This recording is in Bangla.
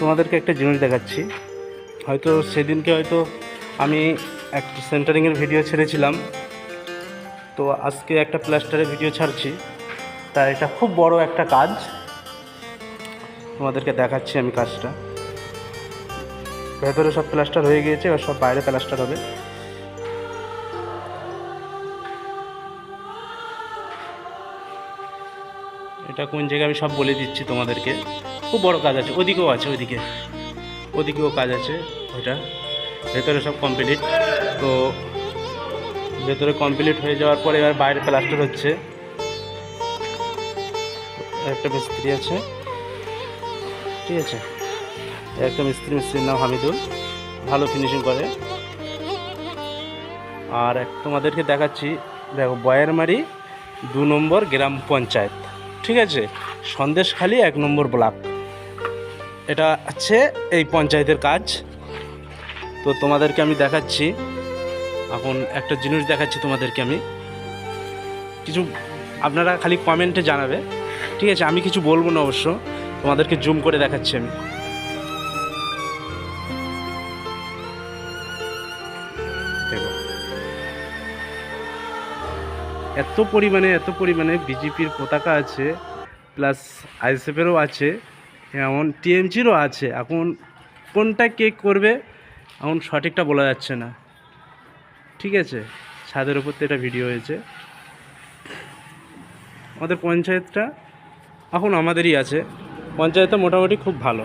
তোমাদেরকে একটা জিনিস দেখাচ্ছি। হয়তো সেদিনকে আমি একটা সেন্টারিংয়ের ভিডিও ছেড়েছিলাম, তো আজকে একটা প্লাস্টারের ভিডিও ছাড়ছি। তাই এটা খুব বড় একটা কাজ, তোমাদেরকে দেখাচ্ছি আমি কাজটা। ভেতরে সব প্লাস্টার হয়ে গিয়েছে, এবার সব বাইরে প্লাস্টার হবে। এটা কোন জায়গায় আমি সব বলে দিচ্ছি তোমাদেরকে। খুব বড় কাজ আছে, ওদিকেও আছে, ওদিকেও কাজ আছে। ওইটা ভেতরে সব কমপ্লিট। তো ভেতরে কমপ্লিট হয়ে যাওয়ার পরে এবার বাইরে প্লাস্টার হচ্ছে। একটা মিস্ত্রি আছে, ঠিক আছে, একটা মিস্ত্রির নাম হামিদুল, ভালো ফিনিশিং করে। আর তোমাদেরকে দেখাচ্ছি, দেখো বয়ারমারি 2 নম্বর গ্রাম পঞ্চায়েত, ঠিক আছে, সন্দেশখালী 1 নম্বর ব্লক, এটা হচ্ছে এই পঞ্চায়েতের কাজ। তো তোমাদেরকে আমি দেখাচ্ছি, এখন একটা জিনিস দেখাচ্ছি তোমাদেরকে আমি কিছু, আপনারা খালি কমেন্টে জানাবে, ঠিক আছে? আমি কিছু বলবো না অবশ্য, তোমাদেরকে জুম করে দেখাচ্ছি আমি। দেখো এত পরিমাণে বিজেপির পতাকা আছে, প্লাস আইএসএফেরও আছে, এমন টিএমসিরও আছে। এখন কোনটা কে করবে এখন সঠিকটা বলা যাচ্ছে না, ঠিক আছে? ছাদের উপর তো এটা ভিডিও হয়েছে। আমাদের পঞ্চায়েতটা এখন আমাদেরই আছে, পঞ্চায়েতটা মোটামুটি খুব ভালো।